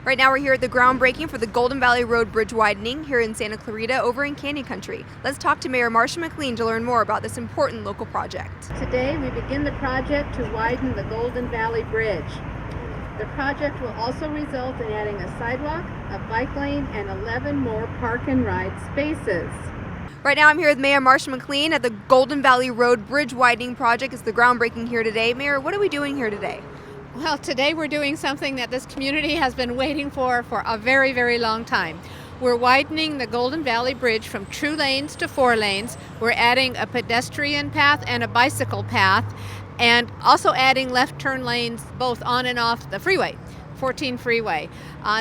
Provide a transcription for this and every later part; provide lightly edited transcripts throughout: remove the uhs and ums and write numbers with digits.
Right now we're here at the groundbreaking for the Golden Valley Road Bridge widening here in Santa Clarita over in Canyon Country. Let's talk to Mayor Marcia McLean to learn more about this important local project. Today we begin the project to widen the Golden Valley Bridge. The project will also result in adding a sidewalk, a bike lane, and 11 more park and ride spaces. Right now I'm here with Mayor Marcia McLean at the Golden Valley Road Bridge widening project. It's the groundbreaking here today. Mayor, what are we doing here today? Well, today we're doing something that this community has been waiting for a very, very long time. We're widening the Golden Valley Bridge from 2 lanes to 4 lanes. We're adding a pedestrian path and a bicycle path, and also adding left turn lanes both on and off the freeway, 14 freeway.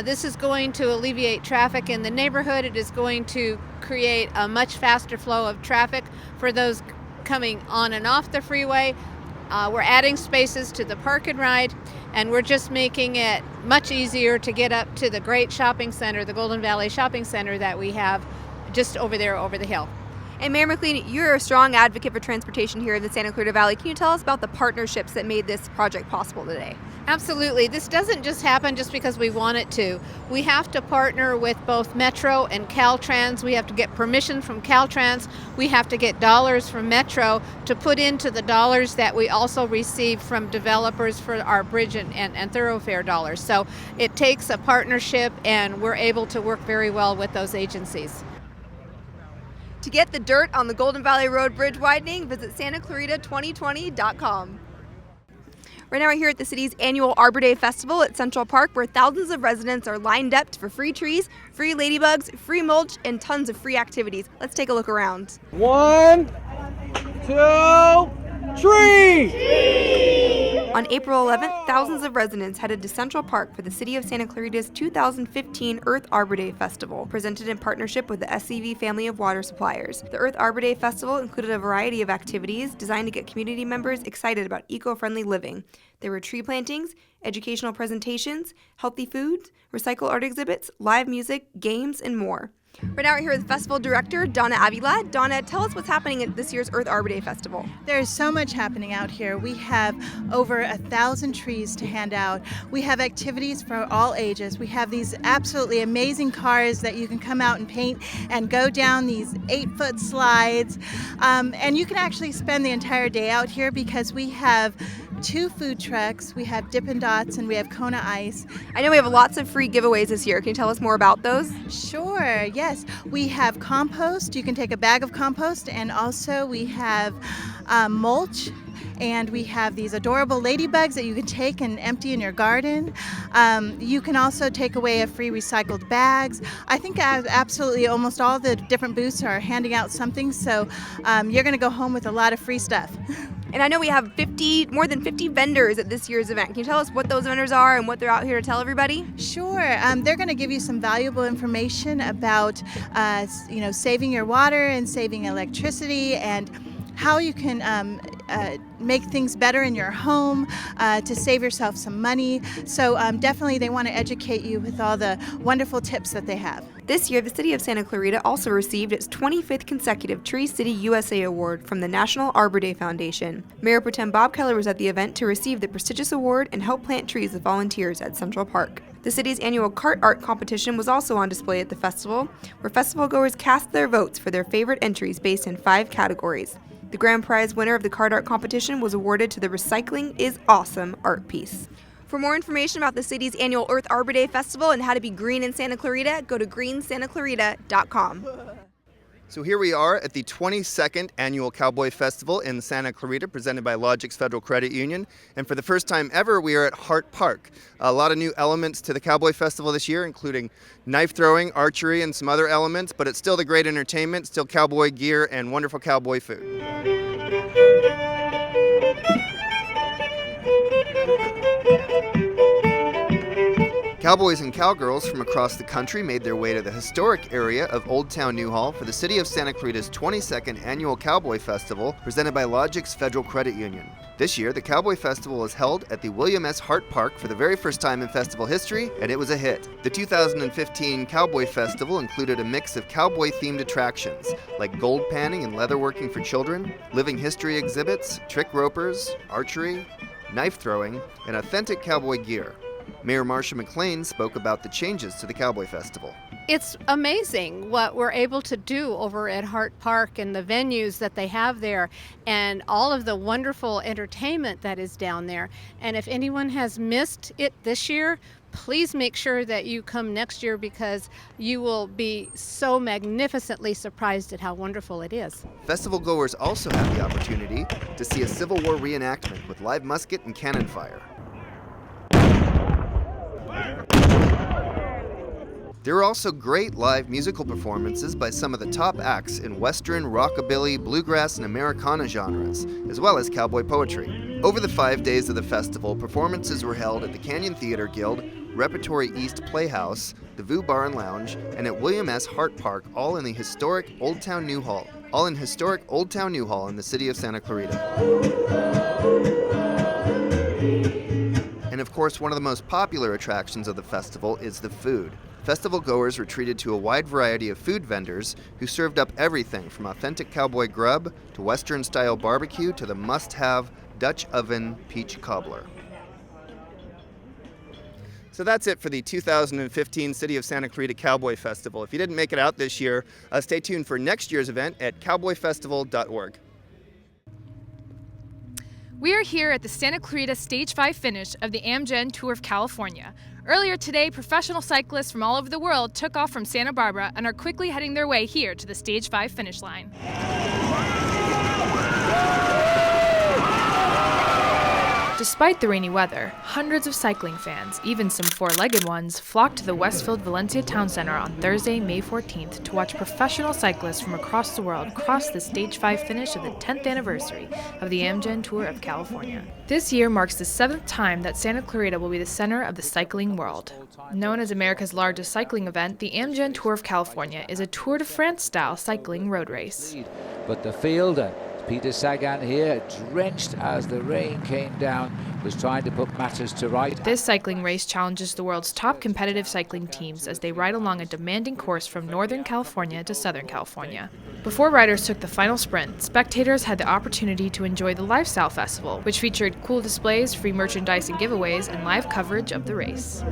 This is going to alleviate traffic in the neighborhood. It is going to create a much faster flow of traffic for those coming on and off the freeway. We're adding spaces to the park and ride, and we're just making it much easier to get up to the great shopping center, the Golden Valley Shopping Center that we have just over there over the hill. And Mayor McLean, you're a strong advocate for transportation here in the Santa Clarita Valley. Can you tell us about the partnerships that made this project possible today? Absolutely. This doesn't just happen just because we want it to. We have to partner with both Metro and Caltrans. We have to get permission from Caltrans. We have to get dollars from Metro to put into the dollars that we also receive from developers for our bridge and thoroughfare dollars. So it takes a partnership, and we're able to work very well with those agencies. To get the dirt on the Golden Valley Road Bridge widening, visit santaclarita2020.com. Right now we're here at the city's annual Arbor Day Festival at Central Park, where thousands of residents are lined up for free trees, free ladybugs, free mulch, and tons of free activities. Let's take a look around. 1, 2, 3! On April 11th, thousands of residents headed to Central Park for the City of Santa Clarita's 2015 Earth Arbor Day Festival, presented in partnership with the SCV family of water suppliers. The Earth Arbor Day Festival included a variety of activities designed to get community members excited about eco-friendly living. There were tree plantings, educational presentations, healthy foods, recycle art exhibits, live music, games, and more. Right now we're here with Festival Director Donna Avila. Donna, tell us what's happening at this year's Earth Arbor Day Festival. There's so much happening out here. We have over 1,000 trees to hand out. We have activities for all ages. We have these absolutely amazing cars that you can come out and paint and go down these 8-foot slides. And you can actually spend the entire day out here because we have 2 food trucks. We have Dippin' Dots and we have Kona Ice. I know we have lots of free giveaways this year. Can you tell us more about those? Sure, yes. We have compost. You can take a bag of compost, and also we have mulch. And we have these adorable ladybugs that you can take and empty in your garden. You can also take away a free recycled bags. I think absolutely almost all the different booths are handing out something, so you're going to go home with a lot of free stuff. And I know we have more than 50 vendors at this year's event. Can you tell us what those vendors are and what they're out here to tell everybody? Sure. They're going to give you some valuable information about saving your water and saving electricity, and how you can make things better in your home to save yourself some money. So definitely they want to educate you with all the wonderful tips that they have. This year, the City of Santa Clarita also received its 25th consecutive Tree City USA Award from the National Arbor Day Foundation. Mayor Pro Tem Bob Keller was at the event to receive the prestigious award and help plant trees with volunteers at Central Park. The city's annual cart art competition was also on display at the festival, where festival goers cast their votes for their favorite entries based in 5 categories. The grand prize winner of the card art competition was awarded to the Recycling is Awesome art piece. For more information about the city's annual Earth Arbor Day Festival and how to be green in Santa Clarita, go to greensantaclarita.com. So here we are at the 22nd Annual Cowboy Festival in Santa Clarita, presented by Logix Federal Credit Union. And for the first time ever, we are at Hart Park. A lot of new elements to the Cowboy Festival this year, including knife throwing, archery, and some other elements, but it's still the great entertainment, still cowboy gear, and wonderful cowboy food. Cowboys and cowgirls from across the country made their way to the historic area of Old Town Newhall for the City of Santa Clarita's 22nd Annual Cowboy Festival, presented by Logix Federal Credit Union. This year, the Cowboy Festival is held at the William S. Hart Park for the very first time in festival history, and it was a hit. The 2015 Cowboy Festival included a mix of cowboy-themed attractions, like gold panning and leatherworking for children, living history exhibits, trick ropers, archery, knife throwing, and authentic cowboy gear. Mayor Marcia McLean spoke about the changes to the Cowboy Festival. It's amazing what we're able to do over at Hart Park and the venues that they have there and all of the wonderful entertainment that is down there. And if anyone has missed it this year, please make sure that you come next year because you will be so magnificently surprised at how wonderful it is. Festival goers also have the opportunity to see a Civil War reenactment with live musket and cannon fire. There are also great live musical performances by some of the top acts in Western, rockabilly, bluegrass, and Americana genres, as well as cowboy poetry. Over the 5 days of the festival, performances were held at the Canyon Theater Guild, Repertory East Playhouse, the View Bar and Lounge, and at William S. Hart Park, all in the historic Old Town New Hall. In the city of Santa Clarita. And of course, one of the most popular attractions of the festival is the food. Festival goers were treated to a wide variety of food vendors who served up everything from authentic cowboy grub to Western-style barbecue to the must-have Dutch oven peach cobbler. So that's it for the 2015 City of Santa Clarita Cowboy Festival. If you didn't make it out this year, stay tuned for next year's event at cowboyfestival.org. We are here at the Santa Clarita Stage 5 finish of the Amgen Tour of California. Earlier today, professional cyclists from all over the world took off from Santa Barbara and are quickly heading their way here to the Stage 5 finish line. Despite the rainy weather, hundreds of cycling fans, even some four-legged ones, flocked to the Westfield Valencia Town Center on Thursday, May 14th to watch professional cyclists from across the world cross the Stage 5 finish of the 10th anniversary of the Amgen Tour of California. This year marks the 7th time that Santa Clarita will be the center of the cycling world. Known as America's largest cycling event, the Amgen Tour of California is a Tour de France-style cycling road race. But the field, Peter Sagan here, drenched as the rain came down, was trying to put matters to right. This cycling race challenges the world's top competitive cycling teams as they ride along a demanding course from Northern California to Southern California. Before riders took the final sprint, spectators had the opportunity to enjoy the Lifestyle Festival, which featured cool displays, free merchandise and giveaways, and live coverage of the race.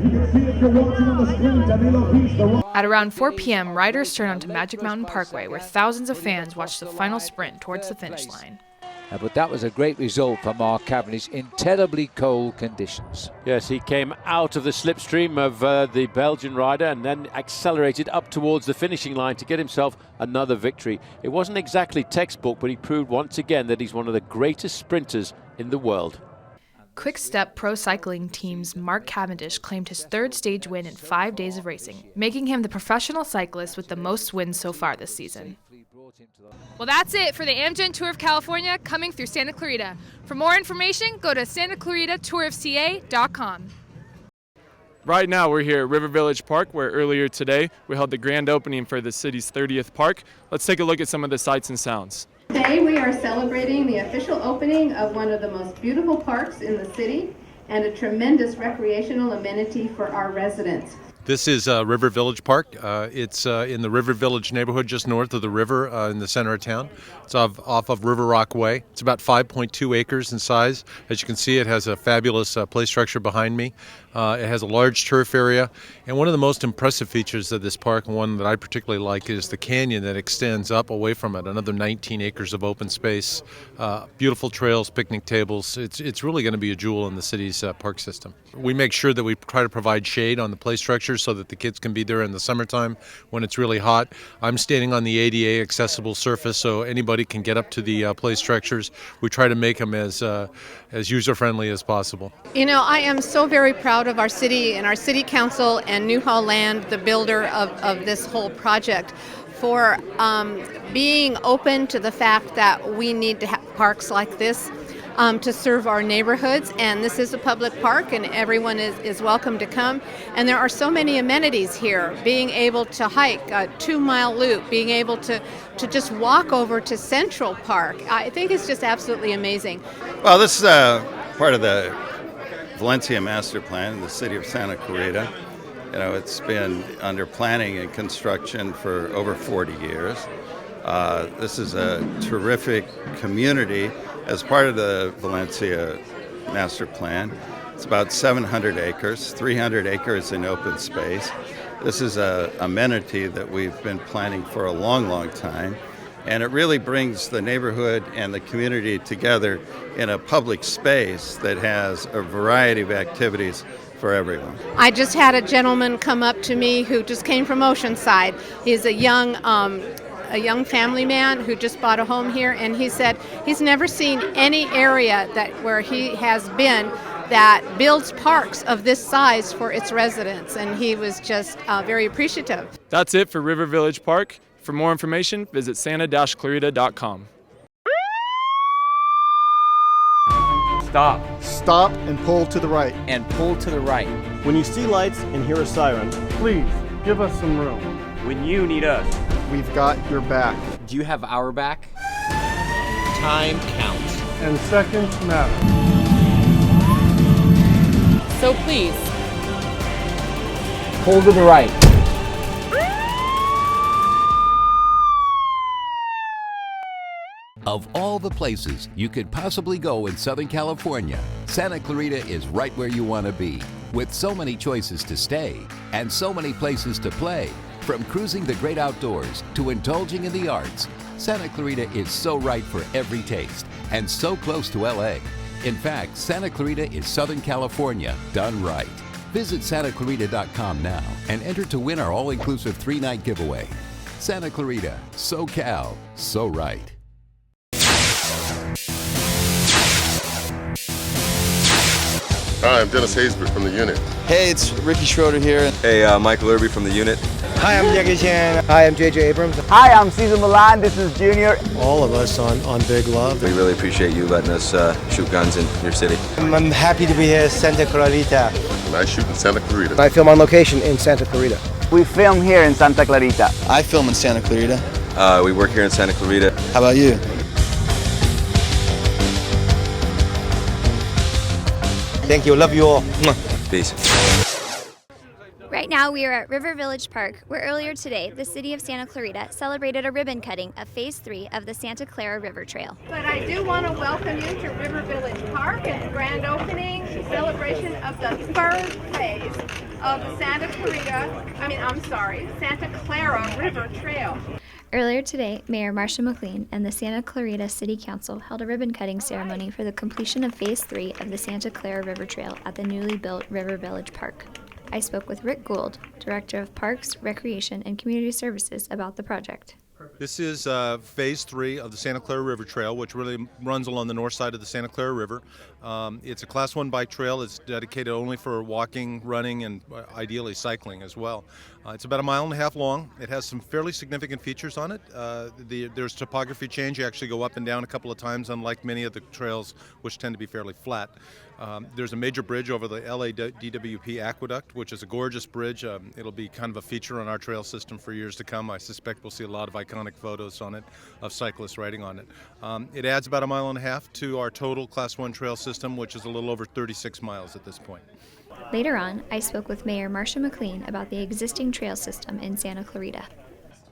At around 4 p.m., riders turned onto Magic Mountain Parkway, where thousands of fans watched the final sprint towards the finish line. But that was a great result for Mark Cavendish in terribly cold conditions. Yes, he came out of the slipstream of the Belgian rider and then accelerated up towards the finishing line to get himself another victory. It wasn't exactly textbook, but he proved once again that he's one of the greatest sprinters in the world. Quick Step Pro Cycling Team's Mark Cavendish claimed his third stage win in 5 days of racing, making him the professional cyclist with the most wins so far this season. Well, that's it for the Amgen Tour of California coming through Santa Clarita. For more information, go to santaclaritatourofca.com. Right now, we're here at River Village Park, where earlier today we held the grand opening for the city's 30th park. Let's take a look at some of the sights and sounds. Today we are celebrating the official opening of one of the most beautiful parks in the city and a tremendous recreational amenity for our residents. This is River Village Park. It's in the River Village neighborhood just north of the river in the center of town. It's off of River Rock Way. It's about 5.2 acres in size. As you can see, it has a fabulous play structure behind me. It has a large turf area. And one of the most impressive features of this park, and one that I particularly like, is the canyon that extends up away from it, another 19 acres of open space, beautiful trails, picnic tables. It's really going to be a jewel in the city's park system. We make sure that we try to provide shade on the play structure so that the kids can be there in the summertime when it's really hot. I'm standing on the ADA accessible surface so anybody can get up to the play structures. We try to make them as user-friendly as possible. You know, I am so very proud of our city and our city council and Newhall Land, the builder of this whole project, for being open to the fact that we need to have parks like this to serve our neighborhoods, and this is a public park and everyone is welcome to come. And there are so many amenities here, being able to hike a 2-mile loop, being able to just walk over to Central Park. I think it's just absolutely amazing. Well, this is part of the Valencia Master Plan in the city of Santa Clarita. You know, it's been under planning and construction for over 40 years. This is a terrific community as part of the Valencia Master Plan. It's about 700 acres, 300 acres in open space. This is an amenity that we've been planning for a long, long time. And it really brings the neighborhood and the community together in a public space that has a variety of activities for everyone. I just had a gentleman come up to me who just came from Oceanside. He's a young family man who just bought a home here, and he said he's never seen any area where he has been that builds parks of this size for its residents, and he was just very appreciative. That's it for River Village Park. For more information, visit santa-clarita.com. Stop. Stop and pull to the right. And pull to the right. When you see lights and hear a siren, please give us some room. When you need us. We've got your back. Do you have our back? Time counts. And seconds matter. So please, pull to the right. Of all the places you could possibly go in Southern California, Santa Clarita is right where you want to be. With so many choices to stay and so many places to play, from cruising the great outdoors to indulging in the arts, Santa Clarita is so right for every taste and so close to LA. In fact, Santa Clarita is Southern California done right. Visit santaclarita.com now and enter to win our all-inclusive 3-night giveaway. Santa Clarita, SoCal, so right. Hi, I'm Dennis Haysbert from the unit. Hey, it's Ricky Schroeder here. Hey, Michael Irby from the unit. Hi, I'm Jackie Chan. Hi, I'm JJ Abrams. Hi, I'm Cesar Milan. This is Junior. All of us on Big Love. We really appreciate you letting us shoot guns in your city. I'm happy to be here, Santa Clarita. And I shoot in Santa Clarita. I film on location in Santa Clarita. We film here in Santa Clarita. I film in Santa Clarita. We work here in Santa Clarita. How about you? Thank you. Love you all. Peace. Right now we are at River Village Park, where earlier today the city of Santa Clarita celebrated a ribbon cutting of Phase 3 of the Santa Clara River Trail. But I do want to welcome you to River Village Park and the grand opening celebration of the third phase of the Santa Clara River Trail. Earlier today, Mayor Marcia McLean and the Santa Clarita City Council held a ribbon-cutting ceremony for the completion of Phase 3 of the Santa Clara River Trail at the newly built River Village Park. I spoke with Rick Gould, Director of Parks, Recreation, and Community Services, about the project. This is Phase 3 of the Santa Clara River Trail, which really runs along the north side of the Santa Clara River. It's a Class 1 bike trail. It's dedicated only for walking, running, and ideally cycling as well. It's about 1.5 miles long. It has some fairly significant features on it. There's topography change. You actually go up and down a couple of times, unlike many of the trails, which tend to be fairly flat. There's a major bridge over the LA DWP Aqueduct, which is a gorgeous bridge. It'll be kind of a feature on our trail system for years to come. I suspect we'll see a lot of iconic photos on it of cyclists riding on it. It adds about 1.5 miles to our total Class 1 trail system, which is a little over 36 miles at this point. Later on, I spoke with Mayor Marcia McLean about the existing trail system in Santa Clarita.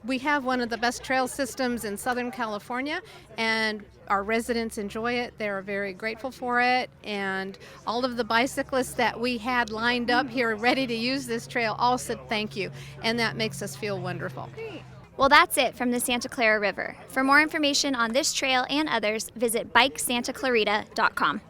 We have one of the best trail systems in Southern California, and our residents enjoy it. They're very grateful for it, and all of the bicyclists that we had lined up here ready to use this trail all said thank you, and that makes us feel wonderful. Well, that's it from the Santa Clara River. For more information on this trail and others, visit bikesantaclarita.com.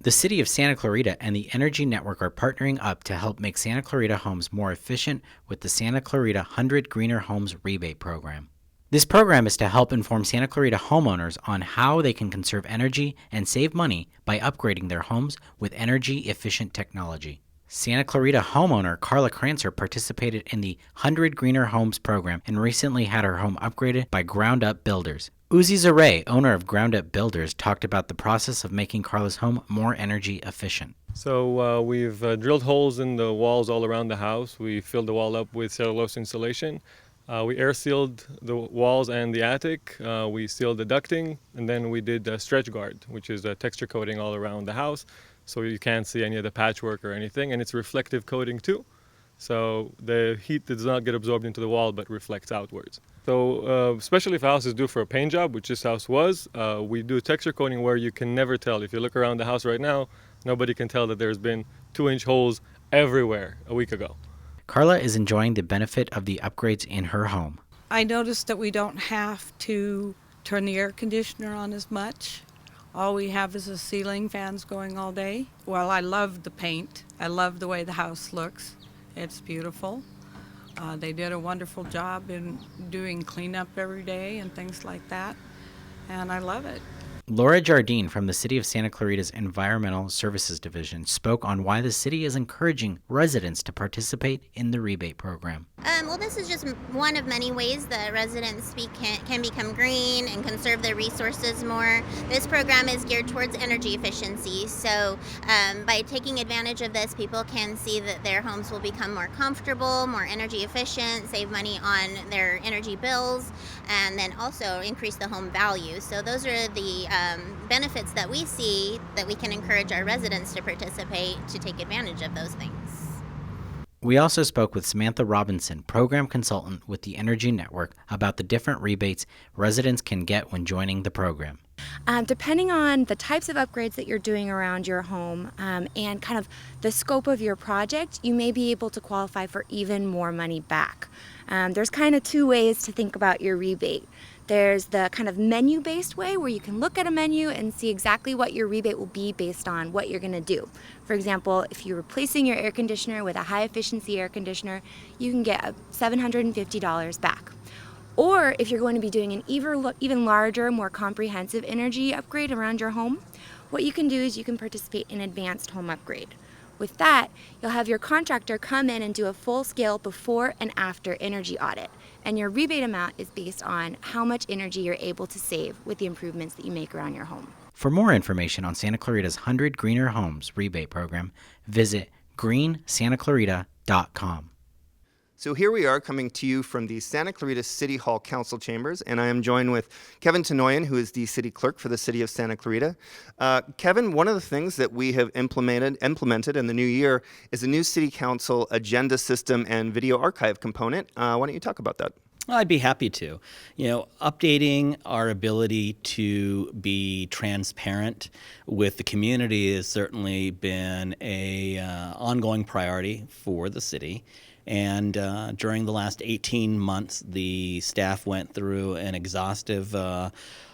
The City of Santa Clarita and the Energy Network are partnering up to help make Santa Clarita homes more efficient with the Santa Clarita 100 Greener Homes Rebate Program. This program is to help inform Santa Clarita homeowners on how they can conserve energy and save money by upgrading their homes with energy-efficient technology. Santa Clarita homeowner Carla Krancer participated in the 100 Greener Homes program and recently had her home upgraded by Ground Up Builders. Uzi Zaray, owner of Ground Up Builders, talked about the process of making Carla's home more energy efficient. So we've drilled holes in the walls all around the house. We filled the wall up with cellulose insulation. We air sealed the walls and the attic. We sealed the ducting, and then we did stretch guard, which is a texture coating all around the house, so you can't see any of the patchwork or anything, and it's reflective coating too. So the heat does not get absorbed into the wall but reflects outwards. So especially if a house is due for a paint job, which this house was, we do texture coating where you can never tell. If you look around the house right now, Nobody can tell that there's been 2-inch holes everywhere a week ago. Carla is enjoying the benefit of the upgrades in her home. I noticed that we don't have to turn the air conditioner on as much. All we have is the ceiling fans going all day. Well, I love the paint. I love the way the house looks. It's beautiful. They did a wonderful job in doing cleanup every day and things like that, and I love it. Laura Jardine from the City of Santa Clarita's Environmental Services Division spoke on why the city is encouraging residents to participate in the rebate program. Well, this is just one of many ways that residents can become green and conserve their resources more. This program is geared towards energy efficiency, so by taking advantage of this, people can see that their homes will become more comfortable, more energy efficient, save money on their energy bills, and then also increase the home value. So those are the benefits that we see that we can encourage our residents to participate to take advantage of those things. We also spoke with Samantha Robinson, program consultant with the Energy Network, about the different rebates residents can get when joining the program. Depending on the types of upgrades that you're doing around your home and kind of the scope of your project, you may be able to qualify for even more money back. There's kind of two ways to think about your rebate. There's the kind of menu-based way where you can look at a menu and see exactly what your rebate will be based on what you're going to do. For example, if you're replacing your air conditioner with a high-efficiency air conditioner, you can get $750 back. Or if you're going to be doing an even larger, more comprehensive energy upgrade around your home, what you can do is you can participate in advanced home upgrade. With that, you'll have your contractor come in and do a full-scale before and after energy audit. And your rebate amount is based on how much energy you're able to save with the improvements that you make around your home. For more information on Santa Clarita's 100 Greener Homes rebate program, visit greensantaclarita.com. So here we are coming to you from the Santa Clarita City Hall Council Chambers, and I am joined with Kevin Tenoyan, who is the city clerk for the city of Santa Clarita. Kevin, one of the things that we have implemented in the new year is a new city council agenda system and video archive component. Why don't you talk about that? I'd be happy to. Updating our ability to be transparent with the community has certainly been a ongoing priority for the city. And during the last 18 months, the staff went through an exhaustive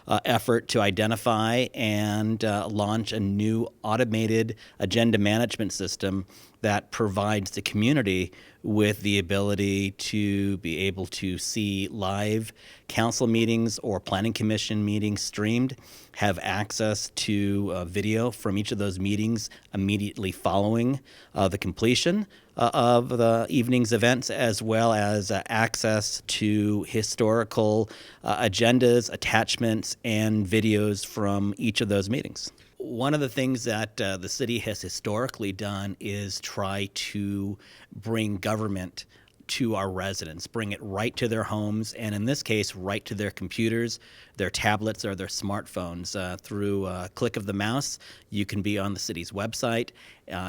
effort to identify and launch a new automated agenda management system that provides the community with the ability to be able to see live council meetings or planning commission meetings streamed, have access to video from each of those meetings immediately following the completion of the evening's events, as well as access to historical agendas, attachments, and videos from each of those meetings. One of the things that the city has historically done is try to bring government to our residents, bring it right to their homes, and in this case, right to their computers, their tablets, or their smartphones. Through a click of the mouse, you can be on the city's website.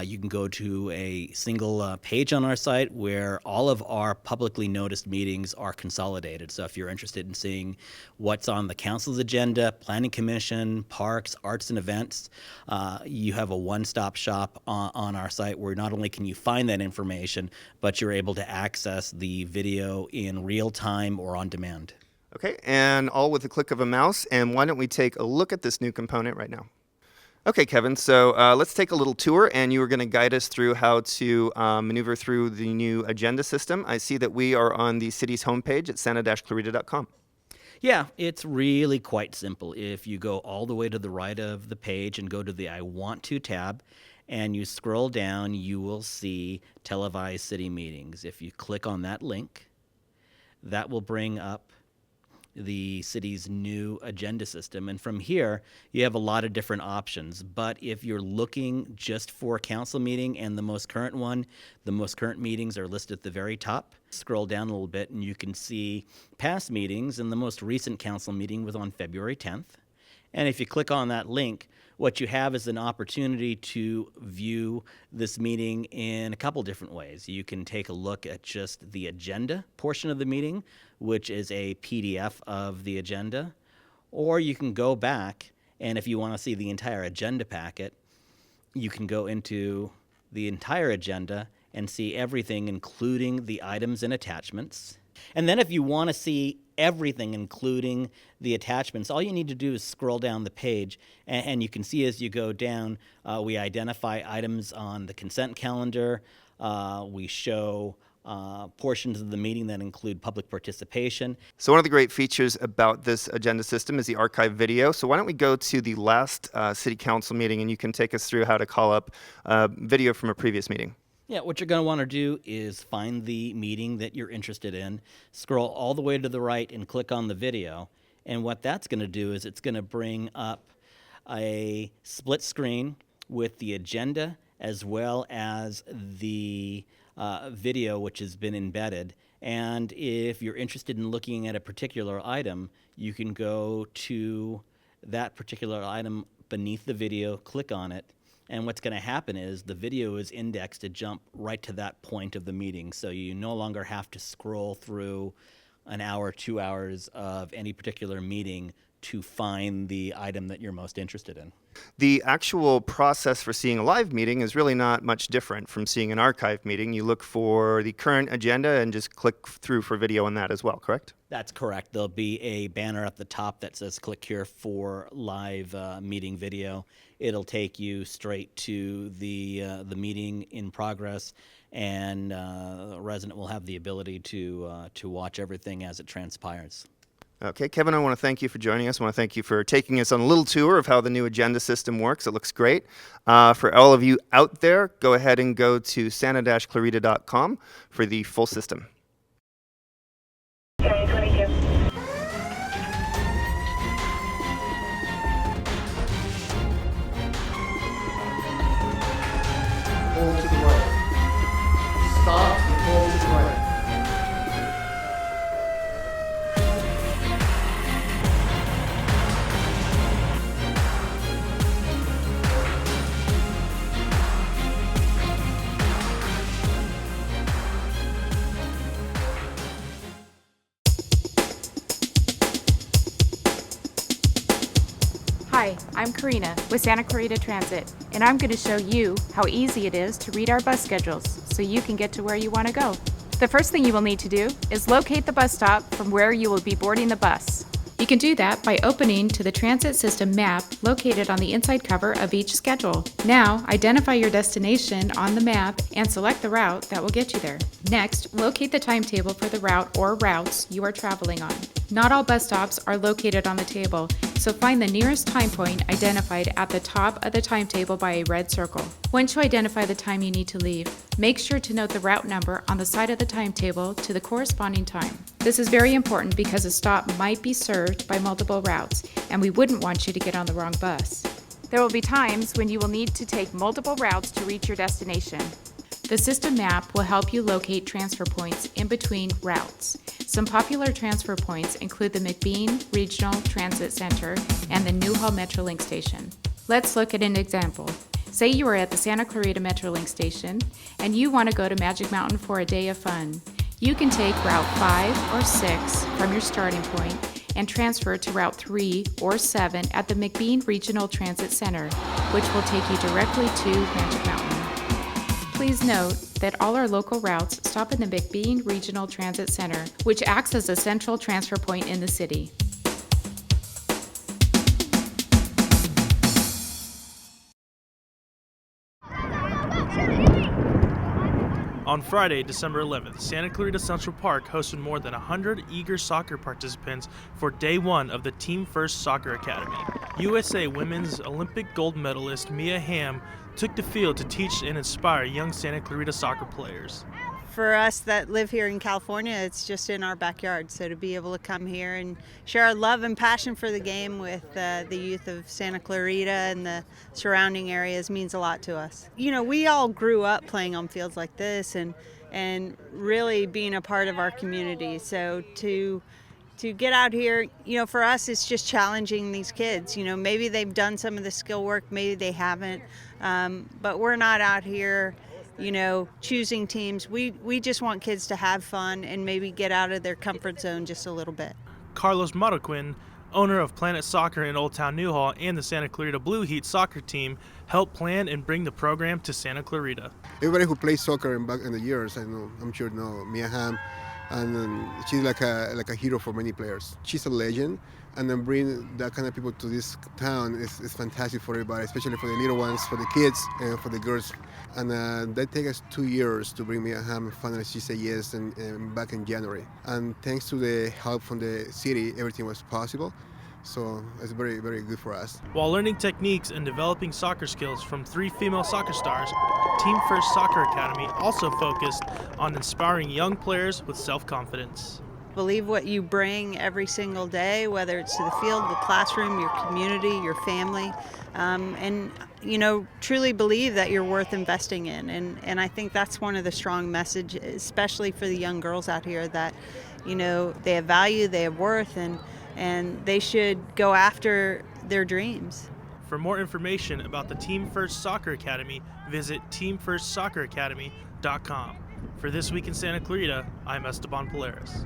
You can go to a single page on our site where all of our publicly noticed meetings are consolidated. So if you're interested in seeing what's on the council's agenda, planning commission, parks, arts and events, you have a one-stop shop on our site where not only can you find that information, but you're able to access the video in real time or on demand. Okay, and all with the click of a mouse. And why don't we take a look at this new component right now? Okay, Kevin, so let's take a little tour, and you are going to guide us through how to maneuver through the new agenda system. I see that we are on the city's homepage at santa-clarita.com. Yeah, it's really quite simple. If you go all the way to the right of the page and go to the I Want To tab, and you scroll down, you will see televised city meetings. If you click on that link, that will bring up the city's new agenda system. And from here, you have a lot of different options. But if you're looking just for a council meeting and the most current one, the most current meetings are listed at the very top. Scroll down a little bit and you can see past meetings, and the most recent council meeting was on February 10th. And if you click on that link, what you have is an opportunity to view this meeting in a couple different ways. You can take a look at just the agenda portion of the meeting, which is a PDF of the agenda, or you can go back, and if you want to see the entire agenda packet, You can go into the entire agenda and see everything, including the items and attachments. And then if you want to see everything, including the attachments, all you need to do is scroll down the page, and you can see as you go down, we identify items on the consent calendar. We show portions of the meeting that include public participation. So one of the great features about this agenda system is the archive video. So why don't we go to the last city council meeting, and you can take us through how to call up video from a previous meeting. Yeah, what you're going to want to do is find the meeting that you're interested in, scroll all the way to the right and click on the video. And what that's going to do is it's going to bring up a split screen with the agenda as well as the video, which has been embedded. And if you're interested in looking at a particular item, you can go to that particular item beneath the video, click on it, and what's going to happen is the video is indexed to jump right to that point of the meeting. So you no longer have to scroll through an hour, 2 hours of any particular meeting to find the item that you're most interested in. The actual process for seeing a live meeting is really not much different from seeing an archive meeting. You look for the current agenda and just click through for video on that as well, correct? That's correct. There'll be a banner at the top that says click here for live meeting video. It'll take you straight to the meeting in progress, and the resident will have the ability to watch everything as it transpires. Okay, Kevin, I want to thank you for joining us. I want to thank you for taking us on a little tour of how the new agenda system works. It looks great. For all of you out there, go ahead and go to santa-clarita.com for the full system. Okay, 22. Pull to the right. Stop and pull to the right. Hi, I'm Karina with Santa Clarita Transit, and I'm going to show you how easy it is to read our bus schedules so you can get to where you want to go. The first thing you will need to do is locate the bus stop from where you will be boarding the bus. You can do that by opening to the transit system map located on the inside cover of each schedule. Now, identify your destination on the map and select the route that will get you there. Next, locate the timetable for the route or routes you are traveling on. Not all bus stops are located on the table, so find the nearest time point identified at the top of the timetable by a red circle. Once you identify the time you need to leave, make sure to note the route number on the side of the timetable to the corresponding time. This is very important because a stop might be served by multiple routes, and we wouldn't want you to get on the wrong bus. There will be times when you will need to take multiple routes to reach your destination. The system map will help you locate transfer points in between routes. Some popular transfer points include the McBean Regional Transit Center and the Newhall Metrolink Station. Let's look at an example. Say you are at the Santa Clarita Metrolink Station and you want to go to Magic Mountain for a day of fun. You can take Route 5 or 6 from your starting point and transfer to Route 3 or 7 at the McBean Regional Transit Center, which will take you directly to Magic Mountain. Please note that all our local routes stop in the McBean Regional Transit Center, which acts as a central transfer point in the city. On Friday, December 11th, Santa Clarita Central Park hosted more than 100 eager soccer participants for Day 1 of the Team First Soccer Academy. USA Women's Olympic gold medalist Mia Hamm took the field to teach and inspire young Santa Clarita soccer players. For us that live here in California, it's just in our backyard. So to be able to come here and share our love and passion for the game with the youth of Santa Clarita and the surrounding areas means a lot to us. You know, we all grew up playing on fields like this and really being a part of our community. So to get out here, you know, for us, it's just challenging these kids. You know, maybe they've done some of the skill work, maybe they haven't, but we're not out here, you know, choosing teams. We just want kids to have fun and maybe get out of their comfort zone just a little bit. Carlos Marroquin owner of Planet Soccer in Old Town Newhall, and the Santa Clarita Blue Heat soccer team, helped plan and bring the program to Santa Clarita. Everybody who plays soccer back in the years, I'm sure know Mia Hamm, and she's like a hero for many players. She's a legend, and then bring that kind of people to this town is fantastic for everybody, especially for the little ones, for the kids, and for the girls. And that take us 2 years to bring Mia Hamm. Finally, she said yes, and back in January. And thanks to the help from the city, everything was possible. So it's very, very good for us. While learning techniques and developing soccer skills from 3 female soccer stars, Team First Soccer Academy also focused on inspiring young players with self-confidence. Believe what you bring every single day, whether it's to the field, the classroom, your community, your family, and truly believe that you're worth investing in. And I think that's one of the strong messages, especially for the young girls out here, that they have value, they have worth, and they should go after their dreams. For more information about the Team First Soccer Academy, visit teamfirstsocceracademy.com. For This Week in Santa Clarita, I'm Esteban Polaris.